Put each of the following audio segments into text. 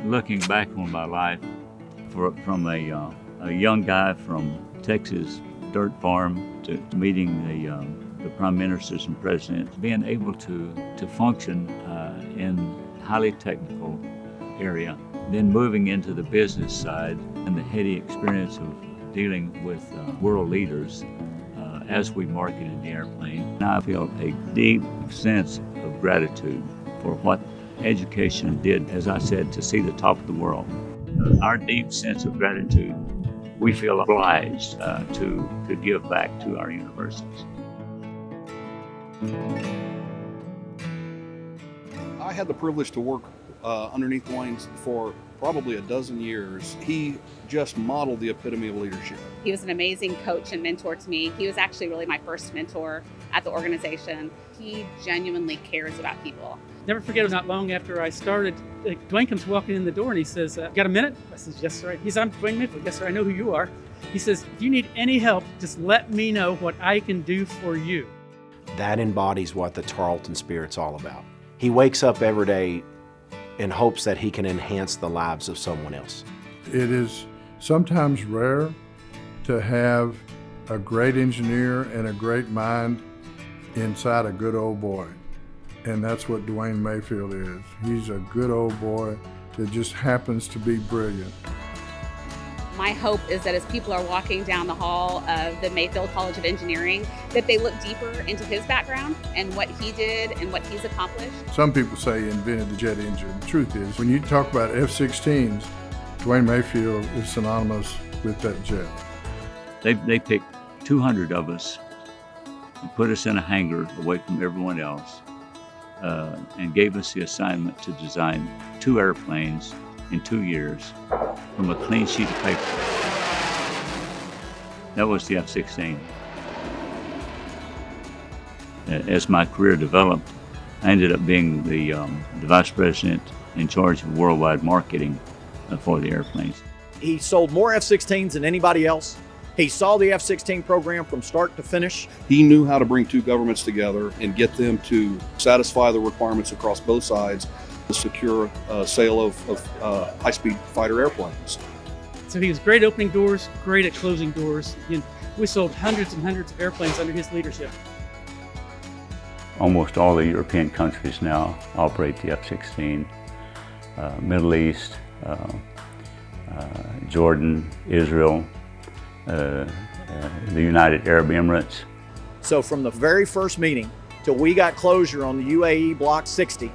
Looking back on my life from a young guy from Texas dirt farm to meeting the prime ministers and presidents, being able to function in highly technical area, then moving into the business side and the heady experience of dealing with world leaders as we marketed the airplane. Now I feel a deep sense of gratitude for what education did, as I said, to see the top of the world. Our deep sense of gratitude, we feel obliged to give back to our universities. I had the privilege to work underneath Dwain for probably a dozen years. He just modeled the epitome of leadership. He was an amazing coach and mentor to me. He was actually really my first mentor at the organization. He genuinely cares about people. Never forget, it was not long after I started, Dwain comes walking in the door and he says, got a minute? I says, yes, sir. He says, I'm Dwain Mayfield. Yes, sir, I know who you are. He says, if you need any help, just let me know what I can do for you. That embodies what the Tarleton spirit's all about. He wakes up every day in hopes that he can enhance the lives of someone else. It is sometimes rare to have a great engineer and a great mind inside a good old boy. And that's what Dwain Mayfield is. He's a good old boy that just happens to be brilliant. My hope is that as people are walking down the hall of the Mayfield College of Engineering, that they look deeper into his background and what he did and what he's accomplished. Some people say he invented the jet engine. The truth is, when you talk about F-16s, Dwain Mayfield is synonymous with that jet. They picked 200 of us and put us in a hangar away from everyone else and gave us the assignment to design 2 airplanes in 2 years from a clean sheet of paper. That was the F-16. As my career developed, I ended up being the vice president in charge of worldwide marketing for the airplanes. He sold more F-16s than anybody else. He saw the F-16 program from start to finish. He knew how to bring 2 governments together and get them to satisfy the requirements across both sides to secure sale of high-speed fighter airplanes. So he was great at opening doors, great at closing doors. And we sold hundreds and hundreds of airplanes under his leadership. Almost all the European countries now operate the F-16. Middle East, Jordan, Israel, the United Arab Emirates. So from the very first meeting till we got closure on the UAE Block 60,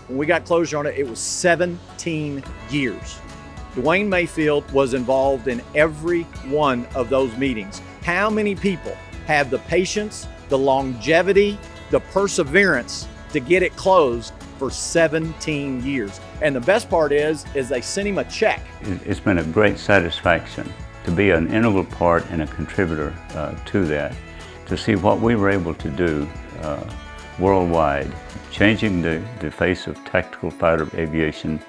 when we got closure on it, it was 17 years. Dwain Mayfield was involved in every one of those meetings. How many people have the patience, the longevity, the perseverance to get it closed for 17 years? And the best part is they sent him a check. It's been a great satisfaction to be an integral part and a contributor to that, to see what we were able to do worldwide, changing the face of tactical fighter aviation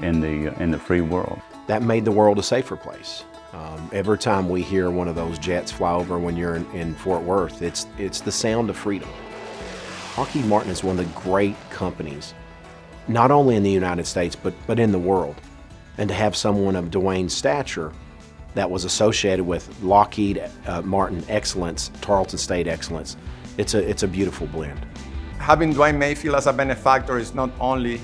in the free world. That made the world a safer place. Every time we hear one of those jets fly over when you're in Fort Worth, it's the sound of freedom. Lockheed Martin is one of the great companies, not only in the United States, but in the world. And to have someone of Dwain's stature that was associated with Lockheed Martin excellence, Tarleton State excellence, it's a beautiful blend. Having Dwain Mayfield as a benefactor is not only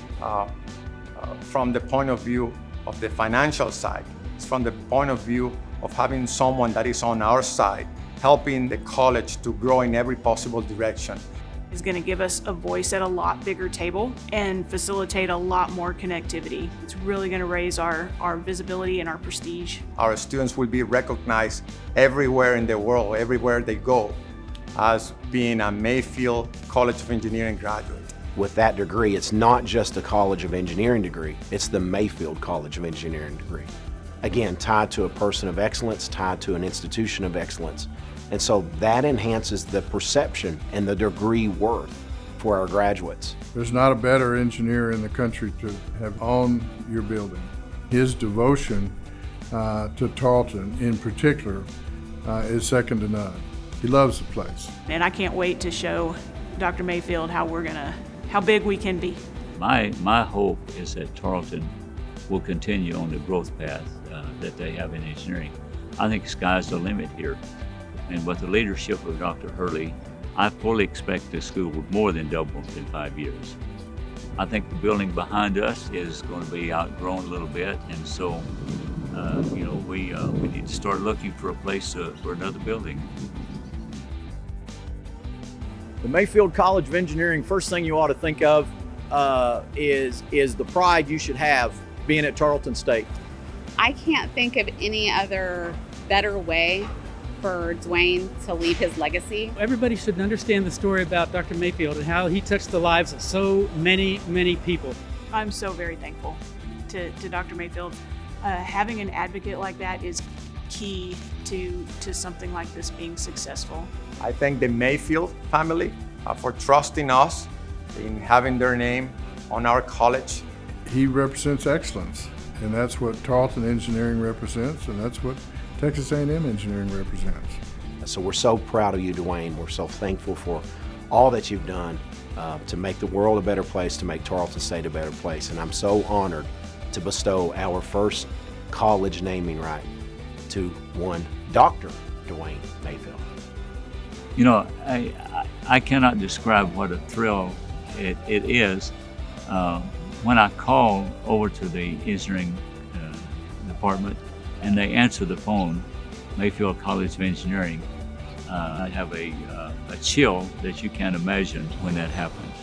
from the point of view of the financial side, it's from the point of view of having someone that is on our side, helping the college to grow in every possible direction. Is going to give us a voice at a lot bigger table and facilitate a lot more connectivity. It's really going to raise our visibility and our prestige. Our students will be recognized everywhere in the world, everywhere they go, as being a Mayfield College of Engineering graduate. With that degree, it's not just a College of Engineering degree, it's the Mayfield College of Engineering degree. Again, tied to a person of excellence, tied to an institution of excellence. And so that enhances the perception and the degree worth for our graduates. There's not a better engineer in the country to have on your building. His devotion to Tarleton in particular is second to none. He loves the place. And I can't wait to show Dr. Mayfield how big we can be. My hope is that Tarleton will continue on the growth path that they have in engineering. I think the sky's the limit here. And with the leadership of Dr. Hurley, I fully expect the school will more than double in 5 years. I think the building behind us is going to be outgrown a little bit, and so we need to start looking for a place for another building. The Mayfield College of Engineering, first thing you ought to think of is the pride you should have being at Tarleton State. I can't think of any other better way for Dwain to leave his legacy. Everybody should understand the story about Dr. Mayfield and how he touched the lives of so many, many people. I'm so very thankful to Dr. Mayfield. Having an advocate like that is key to something like this being successful. I thank the Mayfield family for trusting us in having their name on our college. He represents excellence, and that's what Tarleton Engineering represents, and that's what Texas A&M Engineering represents. So we're so proud of you, Dwain. We're so thankful for all that you've done to make the world a better place, to make Tarleton State a better place. And I'm so honored to bestow our first college naming right to one Dr. Dwain Mayfield. You know, I cannot describe what a thrill it is when I call over to the engineering department and they answer the phone, Mayfield College of Engineering. I have a chill that you can't imagine when that happens.